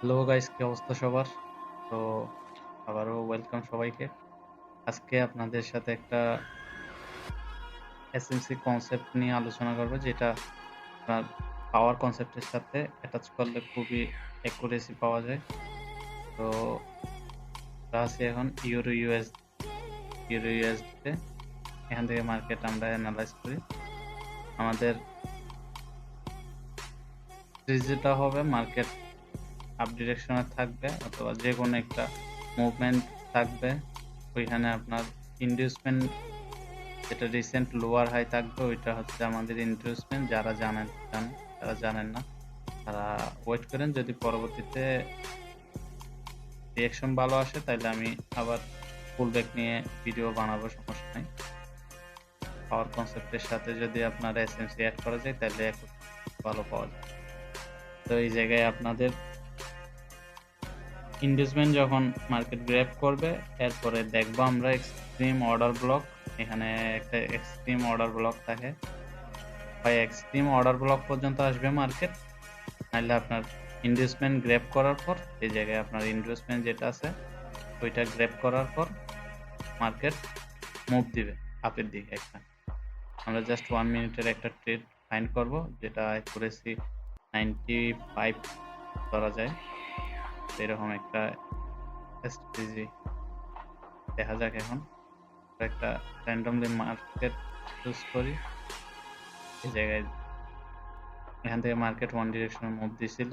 Hello guys, কি অবস্থা সবার? তো আবারও ওয়েলকাম সবাইকে। আজকে আপনাদের সাথে একটা এসএমসি কনসেপ্ট নিয়ে আলোচনা করব, যেটা আপনার পাওয়ার কনসেপ্টের সাথে অ্যাটাচ করলে খুবই অ্যাকুরেসি পাওয়া যায়। তো আমরা আছি এখন ইউরো ইউএসডি তে। এখান থেকে মার্কেট আমরা অ্যানালাইজ করি। আমাদের যেটা হবে, মার্কেট আপ ডিরেকশনে থাকবে অথবা যে কোনো একটা মুভমেন্ট থাকবে। ওইখানে আপনার ইনডিউসমেন্ট, যেটা রিসেন্ট লোয়ার হাই থাকবে, ওইটা হচ্ছে আমাদের ইনভেস্টমেন্ট। যারা জানেন জানেন, যারা জানেন না তারা ওয়েট করেন। যদি পরবর্তীতে রিয়াকশন ভালো আসে তাহলে আমি আবার ফুল ব্যাক নিয়ে ভিডিও বানাবো, সমস্যা নাই। পাওয়ার কনসেপ্টের সাথে যদি আপনার এসএমসি অ্যাড করা যায় তাহলে ভালো পাওয়া যায়। তো এই জায়গায় আপনাদের ইনভেস্টমেন্ট যখন মার্কেট গ্র্যাব করবে, এরপরে দেখবো আমরা এক্সট্রিম অর্ডার ব্লক। এখানে একটা এক্সট্রিম অর্ডার ব্লক থাকে, হয় এক্সট্রিম অর্ডার ব্লক পর্যন্ত আসবে মার্কেট, নাহলে আপনার ইনভেস্টমেন্ট গ্র্যাব করার পর এই জায়গায় আপনার ইনভেস্টমেন্ট যেটা আছে ওইটা গ্র্যাব করার পর মার্কেট মুভ দিবে আপের দিকে একটা। আমরা জাস্ট 1 মিনিটের একটা ট্রেড ফাইন্ড করব, যেটা অ্যাকুরেসি 95 ধরা যায়। এরকম একটা স্ট্র্যাটেজি দেখা যাক। এখন একটা র্যান্ডমলি মার্কেট চুজ করি। এই জায়গায় এখান থেকে মার্কেট ওয়ান ডিরেকশনে মুভ দিছিল।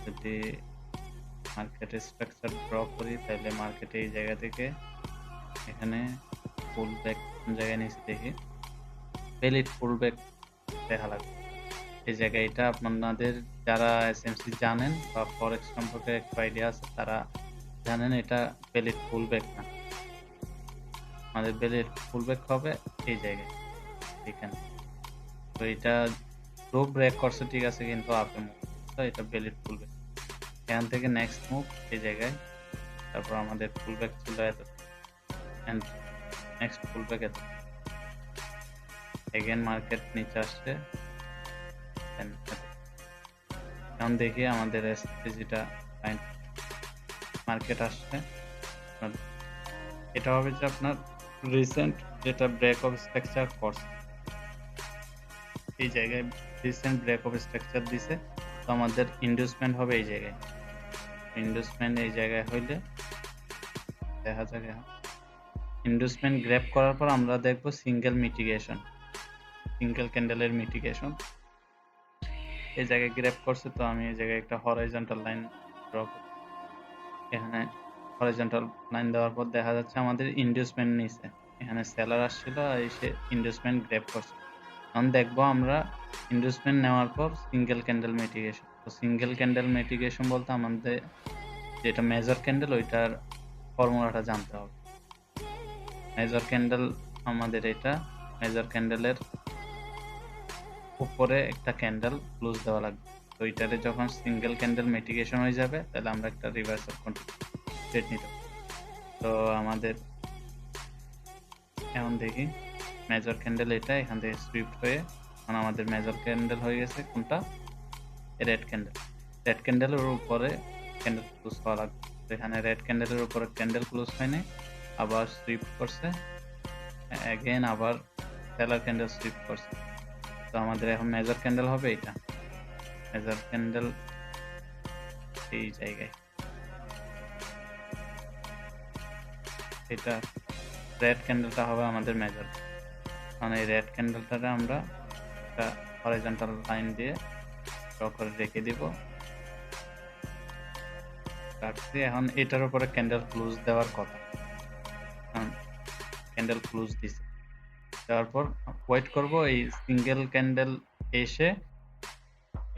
যদি মার্কেট স্ট্রাকচার ড্র করি তাহলে মার্কেট এই জায়গা থেকে এখানে ফুল ব্যাক কোন জায়গায় নিচে দেখি, ভ্যালিড ফুল ব্যাক দেখা লাগবে এই জায়গায়। এটা আপনাদের যারা এসএমসি জানেন বা ফরেক্স সম্পর্কে একটু আইডিয়া আছে তারা জানেন এটা ভ্যালিড ফুল ব্যাক না। আমাদের ভ্যালিড ফুল ব্যাক হবে এই জায়গায়, এখানে। তো এটা লো ব্রেক করছে ঠিক আছে, কিন্তু আপে মুভ, তো এটা ভ্যালিড ফুল ব্যাক। এখান থেকে নেক্সট মুভ এই জায়গায়, তারপর আমাদের ফুল ব্যাক ছিল এত, এন্ড নেক্সট ফুল ব্যাক এত, এগেন মার্কেট নিচে আসছে। এখন দেখি আমাদের স্ট্র্যাটেজিটা ফাইন। মার্কেট আসছে, এটা হবে যে আপনার রিসেন্ট যেটা ব্রেক অফ স্ট্রাকচার করছে এই জায়গায়, রিসেন্ট ব্রেক অফ স্ট্রাকচার দিছে। তো আমাদের ইনভেস্টমেন্ট হবে এই জায়গায়। ইনভেস্টমেন্ট এই জায়গায় হইলে দেখা যাক। ইনভেস্টমেন্ট গ্র্যাব করার পর আমরা দেখবো সিঙ্গেল মিটিগেশন, সিঙ্গেল ক্যান্ডেলের মিটিগেশন এই জায়গায় গ্র্যাব করছে। তো আমি এই জায়গায় একটা হরাইজন্টাল লাইন ড্র করি। এখানে হরাইজন্টাল লাইন দেওয়ার পর দেখা যাচ্ছে আমাদের ইনভেস্টমেন্ট নিছে, এখানে সেলার আসছিল আর এসে ইনভেস্টমেন্ট গ্র্যাব করছে। এখন দেখবো আমরা ইনভেস্টমেন্ট নেওয়ার পর সিঙ্গেল ক্যান্ডেল মিটিগেশন। তো সিঙ্গেল ক্যান্ডেল মিটিগেশন বলতে আমাদের যেটা মেজর ক্যান্ডেল ওইটার ফর্মুলাটা জানতে হবে। মেজর ক্যান্ডেল আমাদের এটা, মেজর ক্যান্ডেলের উপরে একটা ক্যান্ডেল ক্লোজ দেওয়া লাগবে। তো এটারে যখন সিঙ্গেল ক্যান্ডেল মিটিগেশন হয়ে যাবে তাহলে আমরা একটা রিভার্সাল ট্রেড নিতে পারি। তো আমাদের এখন দেখি মেজর ক্যান্ডেল এটা এখান থেকে সুইফট হয়ে এখন আমাদের মেজর ক্যান্ডেল হয়ে গেছে কোনটা, রেড ক্যান্ডেল। রেড ক্যান্ডেলের উপরে ক্যান্ডেল ক্লোজ হওয়া লাগবে। তো এখানে রেড ক্যান্ডেলের উপরে ক্যান্ডেল ক্লোজ হয়নি, আবার সুইফট করছে, এগেন আবার সেলার ক্যান্ডেল সুইফট করছে। তো আমাদের এখন মেজর ক্যান্ডেল হবে এটা, মেজর ক্যান্ডেল এই জায়গায়, এটা রেড ক্যান্ডেলটা হবে আমাদের মেজর। মানে এই রেড ক্যান্ডেলটাকে আমরা একটা হরিজন্টাল লাইন দিয়ে ড্র করে রেখে দিব, রাখছি। এখন এটার উপরে ক্যান্ডেল ক্লোজ দেওয়ার কথা, ক্যান্ডেল ক্লোজ দিছে, দেওয়ার পর ওয়েট করব এই সিঙ্গেল ক্যান্ডেল এসে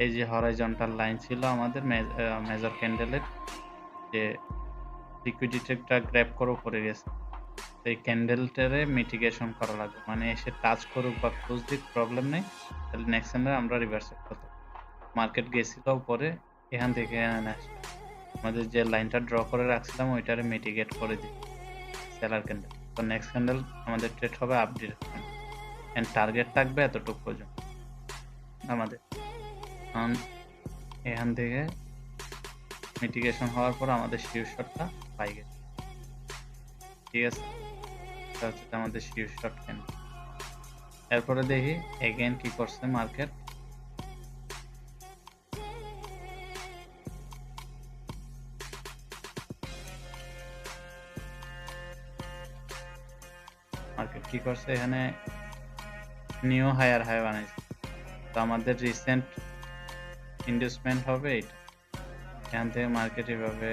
এই যে হরাইজন্টাল লাইন ছিল আমাদের মেজর ক্যান্ডেলের, যে লিকুইডিটিটা গ্র্যাব করে উপরে গেছে, এই ক্যান্ডেলটারে মিটিগেশন করা লাগবে। মানে এসে টাচ করুক বা ক্লোজ দিক প্রবলেম নেই, তাহলে নেক্সট টাইম আমরা রিভার্স করতে। মার্কেট গেছিল উপরে, এখান থেকে আমাদের যে লাইনটা ড্র করে রাখছিলাম ওইটারে মিটিগেট করে দিই সেলার ক্যান্ডেল। তো নেক্সট ক্যান্ডেল আমাদের ট্রেড হবে আপ ডিরেকশন, এন্ড টার্গেট থাকবে এতটুকু পর্যন্ত আমাদের। এখান থেকে মিটিগেশন হওয়ার পর আমাদের শিওর শটটা পাই গেছে। ঠিক আছে, এটা হচ্ছে আমাদের শিওর শট ক্যান্ডেল। এরপরে দেখি এগেন কি করছে মার্কেট। মার্কেট কি করছে, এখানে নিউ হায়ার হাই বানাইছে। তো আমাদের রিসেন্ট ইনভেস্টমেন্ট হবে এটা। এখান থেকে মার্কেট এভাবে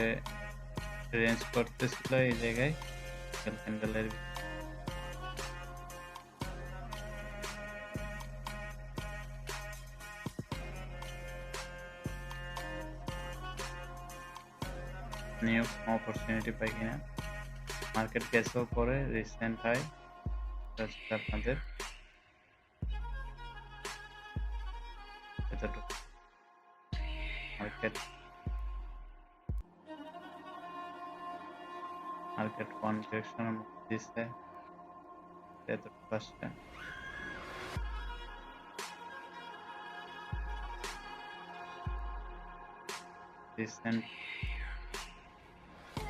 রেঞ্জ করতেছিল এই জায়গায় ক্যান্ডেলের নিউ অপরচুনিটি পাই কিনা। মার্কেট গেছেও পরে রিসেন্ট হাই আপনাদের এতটুকু মার্কেট ওয়ান ডিরেকশনের মধ্যে দিচ্ছে এতটুকু আসছে। রিসেন্ট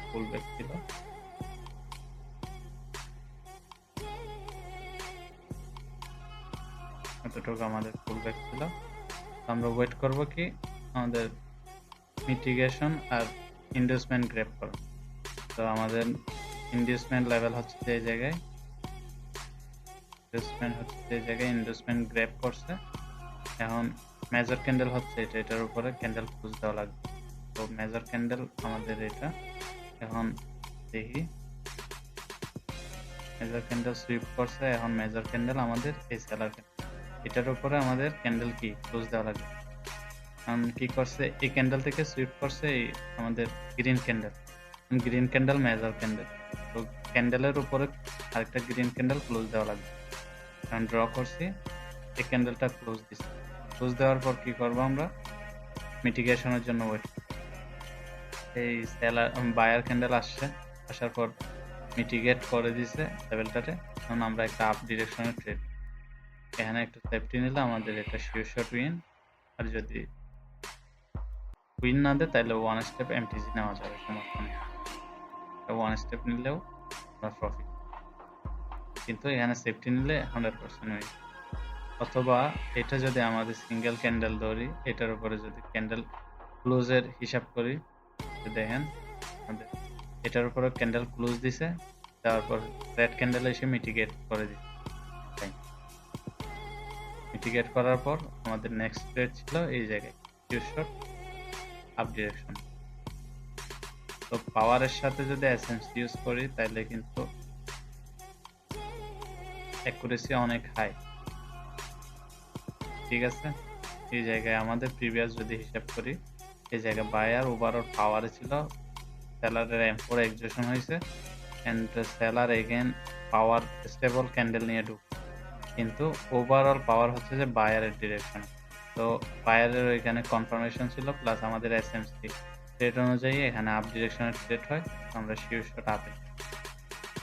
ফুল ব্যাক ছিল, এতটুকু আমাদের ফুল ব্যাক ছিল। আমরা ওয়েট করব কি আমাদের মিটিগেশন আর ইনভেস্টমেন্ট গ্র্যাব করব। তো আমাদের ইনভেস্টমেন্ট লেভেল হচ্ছে এই জায়গায়, ইনভেস্টমেন্ট গ্র্যাব করছে। এখন মেজর ক্যান্ডেল হচ্ছে এটা, এটার উপরে ক্যান্ডেল ক্লোজ দেওয়া লাগবে। তো মেজর ক্যান্ডেল আমাদের এটা, এখন দেখি মেজর ক্যান্ডেল সুইপ করছে। এখন মেজর ক্যান্ডেল আমাদের এই সেলার ক্যান্ডেল, এটার উপরে আমাদের ক্যান্ডেল কি ক্লোজ দেওয়া লাগবে। এখন কি করছে, এই ক্যান্ডেল থেকে সুইপ করছে এই আমাদের গ্রিন ক্যান্ডেল মেজর ক্যান্ডেল। তো ক্যান্ডেলের উপরে আরেকটা গ্রিন ক্যান্ডেল ক্লোজ দেওয়া লাগবে। এখন ড্র করছি, এই ক্যান্ডেলটা ক্লোজ দিচ্ছি। ক্লোজ দেওয়ার পর কি করবো, আমরা মিটিগেশনের জন্য ওয়েট। এই সেলার বায়ার ক্যান্ডেল আসছে, আসার পর মিটিগেট করে দিছে লেভেলটাতে। এখন আমরা একটা আপ ডিরেকশনে ট্রেড, এখানে একটু সেফটি নিলে আমাদের এটা শিওর শট উইন। আর যদি উইন না দেয় তাহলে ওয়ান স্টেপ এমটিজি নেওয়া যাবে, সমস্যা নেই। ওয়ান স্টেপ নিলেও আমরা প্রফিট, কিন্তু এখানে সেফটি নিলে 100% উইন। অথবা এটা যদি আমাদের সিঙ্গেল ক্যান্ডেল ধরি, এটার উপরে যদি ক্যান্ডেল ক্লোজের হিসাব করি, দেখেন আমাদের এটার উপরে ক্যান্ডেল ক্লোজ দিছে, তারপর রেড ক্যান্ডেল এসে মিটিগেট করে দিছে। মিটিগেট করার পর আমাদের নেক্সট ট্রেড ছিল এই জায়গায় শট আপ ডিরেকশন। তো পাওয়ারের সাথে যদি এসএমসি ইউজ করি তাহলে কিন্তু অ্যাকুরেসি অনেক হাই। ঠিক আছে, এই জায়গায় আমাদের প্রিভিয়াস যদি হিসাব করি, এই জায়গায় বায়ার ওভারঅল পাওয়ারে ছিল, সেলারের M4 এক্সজেশন হয়েছে, এন্ড সেলার এগেন পাওয়ার স্টেবল ক্যান্ডেল নিয়ে ঢুক, কিন্তু ওভারঅল পাওয়ার হচ্ছে যে বায়ারের ডিরেকশন। তো বায়ারের ওইখানে কনফার্মেশন ছিল প্লাস আমাদের এসএমসি ট্রেড অনুযায়ী এখানে আপ ডিরেকশনের ট্রেড হয়। আমরা শিওর শট আপে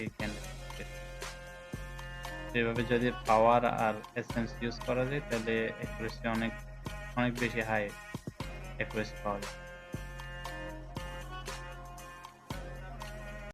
এই ক্যান্ডেল, এভাবে যদি পাওয়ার আর এসএমসি ইউজ করা যায় তাহলে অ্যাকুরেসি অনেক বেশি হাই অ্যাকুরেসি পাওয়া যায়।